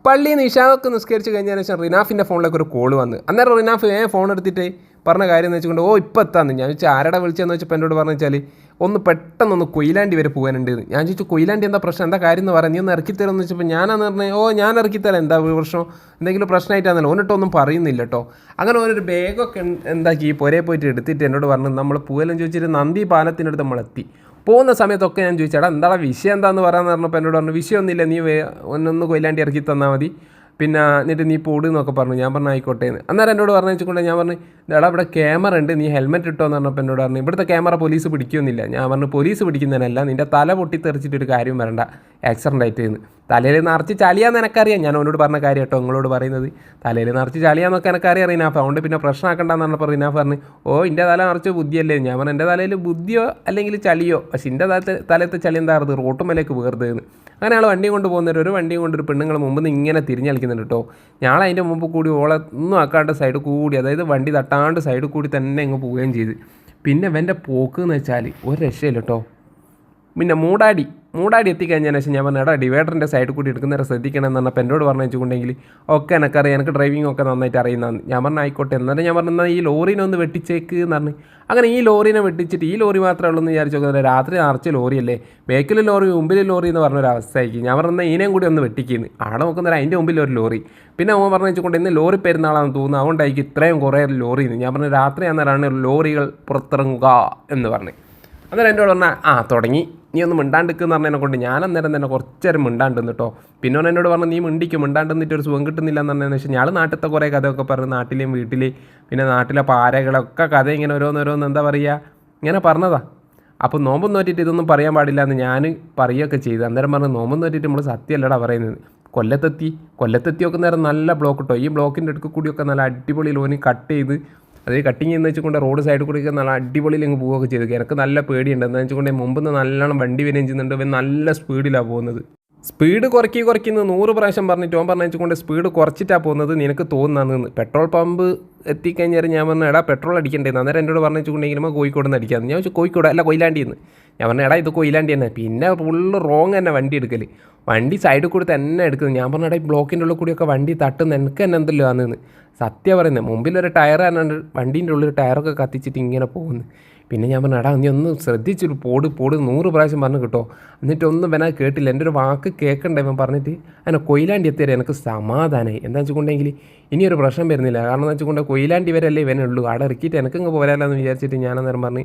പള്ളിയിൽ നിന്ന് ഇഷാവൊക്കെ നിസ്കരിച്ച് കഴിഞ്ഞതിന് ശേഷം റിനാഫിൻ്റെ ഫോണിലേക്ക് ഒരു കോൾ വന്ന്. അന്നേരം റിനാഫ് ഫോൺ എടുത്തിട്ട് പറഞ്ഞ കാര്യം എന്ന് വെച്ചുകൊണ്ട് ഇപ്പോൾ എത്താന്ന്. ഞാൻ ചോദിച്ചാൽ ആരുടെ വിളിച്ചതെന്ന് വെച്ചപ്പോൾ എന്നോട് പറഞ്ഞു വെച്ചാൽ ഒന്ന് പെട്ടെന്നൊന്ന് കൊയിലാണ്ടി വരെ പോകാനുണ്ട്. ഞാൻ ചോദിച്ചു കൊയിലാണ്ടി എന്താ പ്രശ്നം, എന്താ കാര്യം എന്ന് പറയാം, നീ ഒന്ന് ഇറക്കിത്തരുമെന്ന് വെച്ചപ്പോൾ ഞാനാന്ന് പറഞ്ഞത് ഞാൻ ഇറക്കിത്തരാം, എന്താ പ്രശ്നം, എന്തെങ്കിലും പ്രശ്നമായിട്ടാണല്ലോ. ഓനിട്ടൊന്നും പറയുന്നില്ല കേട്ടോ. അങ്ങനെ ഓനൊരു ബാഗൊക്കെ എന്താക്കി പുരയെ പോയിട്ട് എടുത്തിട്ട് എന്നോട് പറഞ്ഞു നമ്മൾ പോകലെന്ന് ചോദിച്ചിട്ട് നന്ദി പാലത്തിനടുത്ത് നമ്മളെത്തി. പോകുന്ന സമയത്തൊക്കെ ഞാൻ ചോദിച്ചാടാ എന്താണ് വിഷയം എന്താണെന്ന് പറയാമെന്ന് പറഞ്ഞപ്പോൾ എന്നോട് പറഞ്ഞു വിഷയമൊന്നുമില്ല, നീ ഒന്നൊന്ന് കൊയിലാണ്ടി ഇറക്കി തന്നാൽ മതി, പിന്നെ എന്നിട്ട് നീ പോടുന്നൊക്കെ പറഞ്ഞു. ഞാൻ പറഞ്ഞു ആയിക്കോട്ടെ എന്ന്. അന്നേരം എന്നോട് പറഞ്ഞു വെച്ചുകൊണ്ട് ഞാൻ പറഞ്ഞു എടാ ഇവിടെ ക്യാമറ ഉണ്ട്, നീ ഹെൽമെറ്റ് ഇട്ടോ എന്ന് പറഞ്ഞപ്പോൾ എന്നോട് പറഞ്ഞു ഇവിടുത്തെ ക്യാമറ പോലീസ് പിടിക്കുന്നില്ല. ഞാൻ പറഞ്ഞു പോലീസ് പിടിക്കുന്നതിനല്ല, നിൻ്റെ തല പൊട്ടിത്തെറിച്ചിട്ടൊരു കാര്യം വരണ്ട ആക്സിഡൻ്റ് ആയിട്ട് എന്ന്. തലയിൽ നിറച്ച് ചളിയാന്ന് എനിക്കറിയാം, ഞാൻ അവനോട് പറഞ്ഞ കാര്യം കേട്ടോ നിങ്ങളോട് പറയുന്നത്. തലയിൽ നിറച്ച് ചളിയാന്നൊക്കെ എനിക്കറിയാം റിനാഫ്, അതുകൊണ്ട് പിന്നെ പ്രശ്നമാക്കണ്ടെന്ന് പറഞ്ഞപ്പോൾ റിനാഫ് പറഞ്ഞു എൻ്റെ തല നിറച്ച് ബുദ്ധിയല്ലേ. ഞാൻ പറഞ്ഞു എൻ്റെ തലയിൽ ബുദ്ധിയോ അല്ലെങ്കിൽ ചളിയോ, പക്ഷേ എൻ്റെ തലത്തെ ചളി എന്താ റോട്ടുമലേക്ക് വേർത് എന്ന്. അങ്ങനെ ഞങ്ങൾ വണ്ടിയും കൊണ്ട് പോകുന്നവർ ഒരു വണ്ടിയും കൊണ്ട് ഒരു പെണ്ണുങ്ങൾ മുമ്പ് നിന്ന് ഇങ്ങനെ തിരിഞ്ഞ് കളിക്കുന്നുണ്ട് കേട്ടോ. ഞങ്ങൾ അതിൻ്റെ മുമ്പ് കൂടി ഓളെ ഒന്നും ആക്കാണ്ട് സൈഡ് കൂടി, അതായത് വണ്ടി തട്ടാണ്ട് സൈഡ് കൂടി തന്നെ അങ്ങ് പോവുകയും ചെയ്ത്. പിന്നെ ഇവൻ്റെ പോക്ക് എന്ന് വെച്ചാൽ ഒരു രക്ഷയില്ല കേട്ടോ. പിന്നെ മൂടാടി എത്തിക്കഴിഞ്ഞതിന് ശേഷം ഞാൻ പറഞ്ഞു എടാ ഡിവൈഡറിൻ്റെ സൈഡിൽ കൂടി എടുക്കുന്നവരെ ശ്രദ്ധിക്കണം എന്ന് പറഞ്ഞപ്പോൾ എന്നോട് പറഞ്ഞു വെച്ചിട്ടുണ്ടെങ്കിൽ ഒക്കെ എനിക്കറിയാം, എനിക്ക് ഡ്രൈവിംഗ് ഒക്കെ നന്നായിട്ട് അറിയുന്നതാണ്. ഞാൻ പറഞ്ഞു ആയിക്കോട്ടെ. എന്നാലും ഞാൻ പറഞ്ഞു എന്നാൽ ഈ ലോറിനെ ഒന്ന് വെട്ടിച്ചേക്ക് എന്ന് പറഞ്ഞു. അങ്ങനെ ഈ ലോറിനെ വെട്ടിച്ചിട്ട് ഈ ലോറി മാത്രമേ ഉള്ളൂ എന്ന് വിചാരിച്ചു നോക്കുന്നത്. രാത്രി നിറച്ച് ലോറിയല്ലേ, ബേക്കിൽ ലോറി മുമ്പിൽ ലോറി എന്ന് പറഞ്ഞൊരവസ്ഥയായിരിക്കും. ഞാൻ പറഞ്ഞാൽ ഇതിനെയും കൂടി ഒന്ന് വെട്ടിക്കുന്നു. ആടെ നോക്കുന്നവർ അതിൻ്റെ മുമ്പിൽ ഒരു ലോറി. പിന്നെ അവൻ പറഞ്ഞു വെച്ചുകൊണ്ട് ഇന്ന് ലോറി പെരുന്നാളാണെന്ന് തോന്നുന്നു, അതുകൊണ്ടായിരിക്കും ഇത്രയും കുറേ ലോറി. ഞാൻ പറഞ്ഞു രാത്രി അന്നേരമാണ് ലോറികൾ പുറത്തിറങ്ങുക എന്ന് പറഞ്ഞു. അന്നേരം എന്നോട് പറഞ്ഞാൽ തുടങ്ങി നീ ഒന്ന് മിണ്ടാണ്ടിക്കെന്ന് പറഞ്ഞതിനെ കൊണ്ട് ഞാൻ അന്നേരം തന്നെ കുറച്ചേരം മിണ്ടാണ്ടെന്ന് കേട്ടോ. പിന്നെ അവൻ എന്നോട് പറഞ്ഞു നീ മിണ്ടിക്കും, മിണ്ടാണ്ടെന്നിട്ട് ഒരു സുഖം കിട്ടുന്നില്ല എന്ന് പറഞ്ഞതിന് ശേഷം ഞാൻ നാട്ടിലത്തെ കുറേ കഥയൊക്കെ പറഞ്ഞു, നാട്ടിലെയും വീട്ടിലെയും പിന്നെ നാട്ടിലെ പാരകളൊക്കെ കഥ ഇങ്ങനെ ഓരോന്നോരോന്ന് എന്താ പറയുക ഇങ്ങനെ പറഞ്ഞതാ. അപ്പോൾ നോമ്പ് നോറ്റിട്ട് ഇതൊന്നും പറയാൻ പാടില്ല എന്ന് ഞാൻ പറയുകയൊക്കെ ചെയ്തു. അന്നേരം പറഞ്ഞു നോമ്പ് നോറ്റിട്ട് നമ്മൾ സത്യമല്ലടാ പറയുന്നത്. കൊല്ലത്തെത്തി ഒക്കെ നേരം നല്ല ബ്ലോക്ക് കേട്ടോ. ഈ ബ്ലോക്കിൻ്റെ അടുക്ക് കൂടിയൊക്കെ നല്ല അടിപൊളി ലോന് കട്ട് ചെയ്ത്, അത് കട്ടിങ് എന്ന് വെച്ചുകൊണ്ട് റോഡ് സൈഡിൽ കൂടിയൊക്കെ നല്ല അടിപൊളിയിൽ അങ്ങ് പോവുകയൊക്കെ ചെയ്തു. എനിക്ക് നല്ല പേടിയുണ്ട്. എന്താണെന്ന് വെച്ചുകൊണ്ട് മുമ്പ് നിന്ന് നല്ലോണം വണ്ടി വരികയും ചെയ്യുന്നുണ്ട്. ഇവൻ നല്ല സ്പീഡിലാണ് പോകുന്നത്. സ്പീഡ് കുറയ്ക്കുന്ന 100 പ്രാവശ്യം പറഞ്ഞിട്ട് ഓൻ പറഞ്ഞു വെച്ചുകൊണ്ട് സ്പീഡ് കുറച്ചിട്ടാണ് പോകുന്നത് നിനക്ക് തോന്നുന്നതെന്ന്. പെട്രോൾ പമ്പ് എത്തിക്കഴിഞ്ഞാൽ ഞാൻ പറഞ്ഞു എടാ പെട്രോൾ അടിക്കേണ്ടതെന്ന്. അന്നേരം എന്നോട് പറഞ്ഞു വെച്ചുകൊണ്ടെങ്കിൽ കോഴിക്കോട് നിന്ന് അടിക്കാമെന്ന്. ഞാൻ വെച്ചാൽ കോഴിക്കോട് അല്ല കൊയിലാണ്ടി എന്ന്. ഞാൻ പറഞ്ഞു എടാ ഇത് കൊയിലാണ്ടി തന്നെ. പിന്നെ ഫുള്ള് റോങ് തന്നെ വണ്ടി എടുക്കൽ, വണ്ടി സൈഡിൽ കൂടി തന്നെ എടുക്കുന്നത്. ഞാൻ പറഞ്ഞു എടാ ഈ ബ്ലോക്കിൻ്റെ ഉള്ളിൽ കൂടിയൊക്കെ വണ്ടി തട്ടുന്ന എനിക്ക് തന്നെ എന്തല്ലോ ആണെന്ന്. സത്യം പറയുന്നത് മുമ്പിലൊരു ടയർ തന്നെ വണ്ടീൻ്റെ ഉള്ളിൽ ടയറൊക്കെ കത്തിച്ചിട്ട് ഇങ്ങനെ പോകുന്നു. പിന്നെ ഞാൻ പറഞ്ഞു എടാ നീ ഒന്ന് ശ്രദ്ധിച്ചൊരു പോട് 100 പ്രാവശ്യം പറഞ്ഞു കിട്ടോ. എന്നിട്ടൊന്നും വേണാൽ കേട്ടില്ല. എൻ്റെ ഒരു വാക്ക് കേൾക്കണ്ടേ ഇവൻ പറഞ്ഞിട്ട് അങ്ങനെ കൊയിലാണ്ടി എത്തിയാൽ എനിക്ക് സമാധാനമായി. എന്താ വെച്ചിട്ടുണ്ടെങ്കിൽ ഇനിയൊരു പ്രശ്നം വരുന്നില്ല. കാരണം എന്ന് വെച്ചുകൊണ്ട് കൊയിലാണ്ടി വരെ അല്ലേ ഇവനെ ഉള്ളൂ, അവിടെ ഇറക്കിയിട്ട് എനിക്കിങ്ങ് പോരാല്ലോ എന്ന് വിചാരിച്ചിട്ട് ഞാൻ അന്നേരം പറഞ്ഞു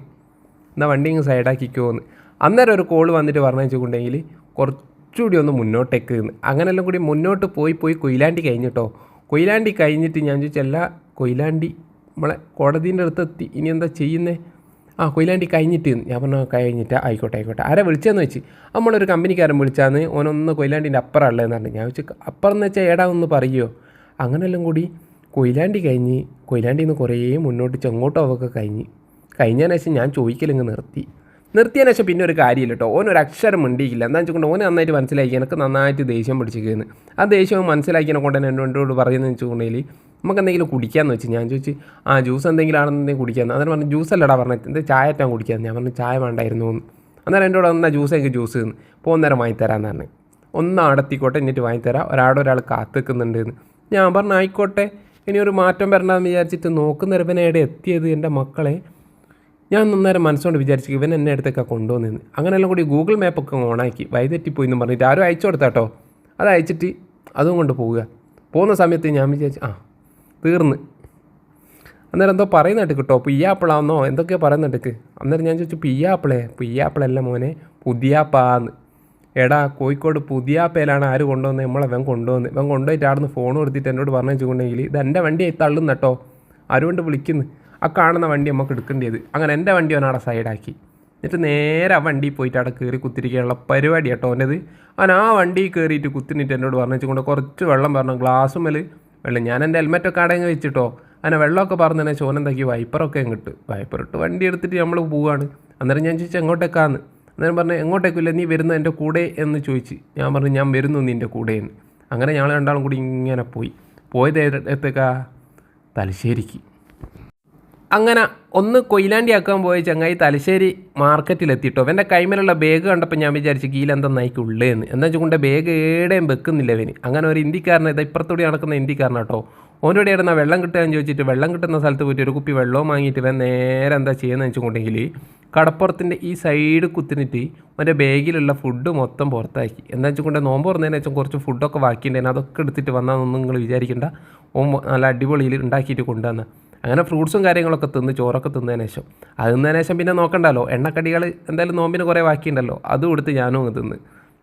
എന്നാൽ വണ്ടി ഇങ്ങ് സൈഡാക്കിക്കോ എന്ന്. അന്നേരം ഒരു കോൾ വന്നിട്ട് പറഞ്ഞു വെച്ചിട്ടുണ്ടെങ്കിൽ കുറച്ചുകൂടി ഒന്ന് മുന്നോട്ടേക്ക് എന്ന്. അങ്ങനെല്ലാം കൂടി മുന്നോട്ട് പോയി കൊയിലാണ്ടി കഴിഞ്ഞിട്ടോ. കൊയിലാണ്ടി കഴിഞ്ഞിട്ട് ഞാൻ ചോദിച്ചല്ല കൊയിലാണ്ടി നമ്മളെ കോടതീൻ്റെ അടുത്തെത്തി, ഇനി എന്താ ചെയ്യുന്നത്? കൊയിലാണ്ടി കഴിഞ്ഞിട്ട്. ഞാൻ പറഞ്ഞു കഴിഞ്ഞിട്ട് ആയിക്കോട്ടെ. ആരാ വിളിച്ചതെന്ന് വെച്ച് നമ്മളൊരു കമ്പനിക്കാരൻ വിളിച്ചാന്ന്, ഓനൊന്ന് കൊയിലാണ്ടീൻ്റെ അപ്പുറമുള്ളതെന്ന് പറഞ്ഞു. ഞാൻ വെച്ച് അപ്പുറം എന്ന് വെച്ചാൽ ഏടാ ഒന്ന് പറയുമോ? അങ്ങനെല്ലാം കൂടി കൊയിലാണ്ടി കഴിഞ്ഞ് കൊയിലാണ്ടിയിൽ നിന്ന് കുറേ മുന്നോട്ട് ചെങ്ങോട്ടോ ഒക്കെ കഴിഞ്ഞതിന് ശേഷം ഞാൻ ചോദിക്കലിങ്ങ് നിർത്തിയതിന് ശേഷം പിന്നെ ഒരു കാര്യമില്ല കേട്ടോ. ഓനൊരു അക്ഷരം മിണ്ടിയില്ല. എന്താ വെച്ചുകൊണ്ട് ഓന് നന്നായിട്ട് മനസ്സിലാക്കി എനിക്ക് നന്നായിട്ട് ദേഷ്യം പിടിച്ചിരിക്കുന്നു. ആ ദേഷ്യം മനസ്സിലാക്കിയതിനെ കൊണ്ട് തന്നെ എന്നോട് പറയുന്നത് വെച്ചുകൊണ്ടെങ്കിൽ നമുക്ക് എന്തെങ്കിലും കുടിക്കാമെന്ന് വെച്ച്. ഞാൻ ചോദിച്ചു ജ്യൂസ് എന്തെങ്കിലും ആണെന്നുണ്ടെങ്കിൽ കുടിക്കാമെന്ന്. അന്നേരം പറഞ്ഞു ജ്യൂസ് അല്ലടാ പറഞ്ഞത്, എന്താ ചായ ഏറ്റാൻ കുടിക്കാമെന്ന്. ഞാൻ പറഞ്ഞു ചായ വേണ്ടായിരുന്നു എന്ന്. അന്നേരം എന്നോട് എന്നാൽ ജ്യൂസ് എന്ന് പോകുന്നേരം വാങ്ങിത്തരാമെന്ന് പറഞ്ഞു. ഒന്ന് അടത്തിക്കോട്ടെ എന്നിട്ട് വാങ്ങിത്തരാം, ഒരാൾ കാത്തു നിൽക്കുന്നുണ്ട് എന്ന്. ഞാൻ പറഞ്ഞു ആയിക്കോട്ടെ, ഇനി ഒരു മാറ്റം വരണമെന്ന് വിചാരിച്ചിട്ട് നോക്കുന്നേരം ഇവനെ എവിടെ എത്തിയത് എൻ്റെ മക്കളെ. ഞാൻ നന്നേരം മനസ്സുകൊണ്ട് വിചാരിച്ചു ഇവൻ എന്നെ അടുത്തൊക്കെ കൊണ്ടുവന്നു. അങ്ങനെയെല്ലാം കൂടി ഗൂഗിൾ മാപ്പൊക്കെ ഓണാക്കി വൈതെറ്റിപ്പോയി എന്ന് പറഞ്ഞിട്ട് ആരും അയച്ചു കൊടുത്താട്ടോ. അത് അയച്ചിട്ട് അതും കൊണ്ട് പോകുന്ന സമയത്ത് ഞാൻ വിചാരിച്ചു തീർന്ന്. അന്നേരം എന്തോ പറയുന്നിട്ട് കിട്ടോ, പിയ്യാപ്പിളാന്നോ എന്തൊക്കെയോ പറയുന്നിട്ട്. അന്നേരം ഞാൻ ചോദിച്ചു പിയ്യാപ്പിളല്ല മോനെ, പുതിയാപ്പാന്ന്. എടാ കോഴിക്കോട് പുതിയാപ്പയിലാണ് ആര് കൊണ്ടുവന്നത്, ഇവൻ കൊണ്ടുപോയിട്ട് ആടുന്ന് ഫോൺ കൊടുത്തിട്ട് എന്നോട് പറഞ്ഞു വെച്ചിട്ടുണ്ടെങ്കിൽ ഇത് എൻ്റെ വണ്ടിയായി തള്ളുന്ന കേട്ടോ, ആരുകൊണ്ട് വിളിക്കുന്നു, കാണുന്ന വണ്ടി നമുക്ക് എടുക്കേണ്ടത്. അങ്ങനെ എൻ്റെ വണ്ടി അവനവിടെ സൈഡാക്കി. എന്നിട്ട് നേരെ ആ വണ്ടിയിൽ പോയിട്ട് അവിടെ കയറി കുത്തിരിക്കാനുള്ള പരിപാടി കേട്ടോ അവൻ്റെത്. ആ വണ്ടിയിൽ കയറിയിട്ട് കുത്തിനിട്ട് എന്നോട് പറഞ്ഞു വെച്ചുകൊണ്ട് കുറച്ച് വെള്ളം പറഞ്ഞു ഗ്ലാസ്സുമ്മൽ വെള്ളം. ഞാൻ എൻ്റെ ഹെൽമെറ്റൊക്കെ അടങ്ങി വെച്ചിട്ടോ. അങ്ങനെ വെള്ളമൊക്കെ പറഞ്ഞതന്നെ ചോനെന്താക്കി വൈപ്പറൊക്കെ വൈപ്പറിട്ട് വണ്ടി എടുത്തിട്ട് നമ്മൾ പോവുകയാണ്. അന്നേരം ഞാൻ ചോദിച്ചു എങ്ങോട്ടേക്കാന്ന്. അന്നേരം പറഞ്ഞു എങ്ങോട്ടേക്കില്ല, നീ വരുന്നു എൻ്റെ കൂടെ എന്ന് ചോദിച്ച്. ഞാൻ പറഞ്ഞു ഞാൻ വരുന്നു നിൻ്റെ കൂടെ എന്ന്. അങ്ങനെ ഞങ്ങൾ രണ്ടാളും കൂടി ഇങ്ങനെ പോയത് എത്തേക്കാ തലശ്ശേരിക്ക്. അങ്ങനെ ഒന്ന് കൊയിലാണ്ടി ആക്കാൻ പോയ ചങ്ങായി തലശ്ശേരി മാർക്കറ്റിലെത്തിയിട്ടോ എൻ്റെ കൈമേലുള്ള ബാഗ് കണ്ടപ്പോൾ ഞാൻ വിചാരിച്ചു കീലെന്താ നയിക്കുള്ളേന്ന് എന്താ വെച്ചുകൊണ്ട് ബാഗ് ഏടെയും വെക്കുന്നില്ല ഇവന്. അങ്ങനെ ഒരു ഇന്ത്യക്കാരനെ ഇത് ഇപ്പുറത്തൂടെ നടക്കുന്ന ഇന്ത്യക്കാരനാട്ടോ. ഓനോട് ഇടുന്ന വെള്ളം കിട്ടുകയെന്ന് ചോദിച്ചിട്ട് വെള്ളം കിട്ടുന്ന സ്ഥലത്ത് പോയിട്ട് ഒരു കുപ്പി വെള്ളവും വാങ്ങിയിട്ട് ഇവൻ നേരെ എന്താ ചെയ്യുന്നത് വെച്ചുകൊണ്ടെങ്കിൽ കടപ്പുറത്തിൻ്റെ ഈ സൈഡ് കുത്തിനിട്ട് അവൻ്റെ ബാഗിലുള്ള ഫുഡ് മൊത്തം പുറത്താക്കി. എന്താ വെച്ചുകൊണ്ട് നോമ്പ് തുറന്നതിന് വെച്ചാൽ കുറച്ച് ഫുഡൊക്കെ ബാക്കിയുണ്ടായിരുന്നു, അതൊക്കെ എടുത്തിട്ട് വന്നാന്നൊന്നും നിങ്ങൾ വിചാരിക്കേണ്ട. ഓൻ നല്ല അടിപൊളിയിൽ ഉണ്ടാക്കിയിട്ട് കൊണ്ടുവന്ന അങ്ങനെ ഫ്രൂട്ട്സും കാര്യങ്ങളൊക്കെ തിന്ന് ചോറൊക്കെ തിന്നതിന് ശേഷം ശേഷം പിന്നെ നോക്കണ്ടല്ലോ, എണ്ണക്കടികൾ എന്തായാലും നോമ്പിന് കുറേ ബാക്കിയുണ്ടല്ലോ, അതും എടുത്ത് ഞാനും അങ്ങ്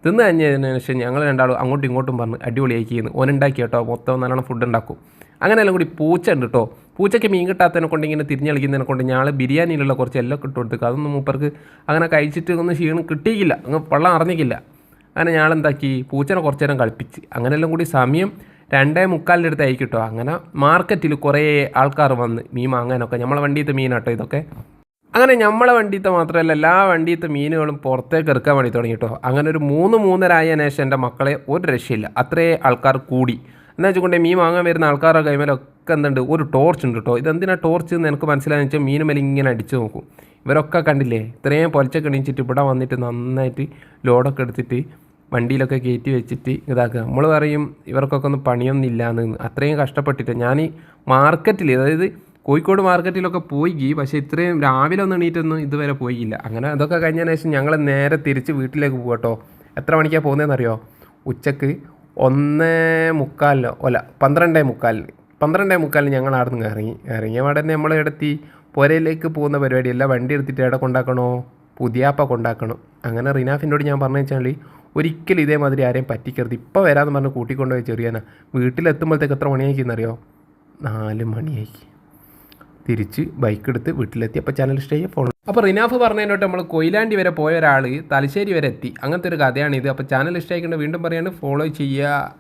തിന്ന് കഴിഞ്ഞതിന് ശേഷം ഞങ്ങൾ രണ്ടാളും അങ്ങോട്ടും ഇങ്ങോട്ടും പറഞ്ഞ് അടിപൊളിയാക്കിയിരുന്നു. ഓനുണ്ടാക്കി കേട്ടോ, മൊത്തം നല്ലോണം ഫുഡ് ഉണ്ടാക്കും. അങ്ങനെയെല്ലാം കൂടി പൂച്ച ഉണ്ട് കേട്ടോ. പൂച്ചയ്ക്ക് മീൻ കിട്ടാത്തതിനെ കൊണ്ട് ഇങ്ങനെ തിരിഞ്ഞ് കളിക്കുന്നതിനെ കൊണ്ട് ഞങ്ങൾ ബിരിയാണിയിലുള്ള കുറച്ച് എല്ലാം ഇട്ട് കൊടുത്തു. അതൊന്നും മൂപ്പർക്ക് അങ്ങനെ കഴിച്ചിട്ട് ഒന്നും ക്ഷീണം കിട്ടിയില്ല, അങ്ങ് വെള്ളം അറിഞ്ഞിക്കില്ല. അങ്ങനെ ഞാളെന്താക്കി പൂച്ചനെ കുറച്ച് നേരം കളിപ്പിച്ച്. അങ്ങനെയെല്ലാം കൂടി സമയം 2:45 അടുത്ത് ആയി കിട്ടോ. അങ്ങനെ മാർക്കറ്റിൽ കുറേ ആൾക്കാർ വന്ന് മീൻ വാങ്ങാനൊക്കെ. നമ്മളെ വണ്ടിയത്തെ മീനാട്ടോ ഇതൊക്കെ. അങ്ങനെ നമ്മളെ വണ്ടിയത്തെ മാത്രമല്ല എല്ലാ വണ്ടിയത്തെ മീനുകളും പുറത്തേക്ക് ഇറക്കാൻ വേണ്ടി തുടങ്ങി കേട്ടോ. അങ്ങനെ ഒരു 3-3:30 ആയതിനു ശേഷം എൻ്റെ മക്കളെ ഒരു രക്ഷയില്ല, അത്രേ ആൾക്കാർ കൂടി. എന്താ വെച്ചുകൊണ്ട് മീൻ വാങ്ങാൻ വരുന്ന ആൾക്കാരുടെ കൈമേലൊക്കെ എന്തുണ്ട്, ഒരു ടോർച്ച് ഉണ്ട് കേട്ടോ. ഇതെന്തിനാ ടോർച്ച് എന്ന് എനിക്ക് മനസ്സിലായെന്ന് വെച്ചാൽ മീൻ മേലെ ഇങ്ങനെ അടിച്ചു നോക്കും. ഇവരൊക്കെ കണ്ടില്ലേ ഇത്രയും പൊലച്ചൊക്കെ എണീച്ചിട്ട് ഇവിടെ വന്നിട്ട് നന്നായിട്ട് ലോഡൊക്കെ എടുത്തിട്ട് വണ്ടിയിലൊക്കെ കയറ്റി വെച്ചിട്ട് ഇതാക്കുക. നമ്മൾ പറയും ഇവർക്കൊക്കെ ഒന്നും പണിയൊന്നും ഇല്ലയെന്ന്. അത്രയും കഷ്ടപ്പെട്ടിട്ട് ഞാൻ ഈ മാർക്കറ്റിൽ, അതായത് കോഴിക്കോട് മാർക്കറ്റിലൊക്കെ പോയി, പക്ഷേ ഇത്രയും രാവിലെ ഒന്നും എണീറ്റൊന്നും ഇതുവരെ പോയില്ല. അങ്ങനെ അതൊക്കെ കഴിഞ്ഞതിന് ശേഷം ഞങ്ങൾ നേരെ തിരിച്ച് വീട്ടിലേക്ക് പോകട്ടോ. എത്ര മണിക്കാണ് പോകുന്നതെന്നറിയോ? ഉച്ചക്ക് 1:45 അല്ല 12:45 ഞങ്ങൾ അവിടെ നിന്ന് ഇറങ്ങിയ പാടെ തന്നെ നമ്മൾ എടുത്തി പുരയിലേക്ക് പോകുന്ന പരിപാടിയല്ല. വണ്ടി എടുത്തിട്ട് എവിടെ കൊണ്ടാക്കണോ? പുതിയാപ്പ കൊണ്ടാക്കണം. അങ്ങനെ റിനാഫിനോട് ഞാൻ പറഞ്ഞു വെച്ചാൽ ഒരിക്കലും ഇതേമാതിരി ആരെയും പറ്റിക്കരുത്, ഇപ്പോൾ വരാമെന്ന് പറഞ്ഞ് കൂട്ടിക്കൊണ്ടുപോയി ചെറിയാനാ. വീട്ടിലെത്തുമ്പോഴത്തേക്ക് എത്ര മണിയാക്കിയെന്നറിയോ? 4 മണിയാക്കി. തിരിച്ച് ബൈക്ക് എടുത്ത് വീട്ടിലെത്തി. അപ്പോൾ ചാനൽ ഇഷ്ടമായി ഫോൺ. അപ്പോൾ റിനാഫ് പറഞ്ഞതിനോട്ട് നമ്മൾ കൊയിലാണ്ടി വരെ പോയ ഒരാൾ തലശ്ശേരി വരെ എത്തി. അങ്ങനത്തെ ഒരു കഥയാണിത്. അപ്പോൾ ചാനൽ ഇഷ്ടമായിക്കൊണ്ട് വീണ്ടും പറയാണ്, ഫോളോ ചെയ്യുക.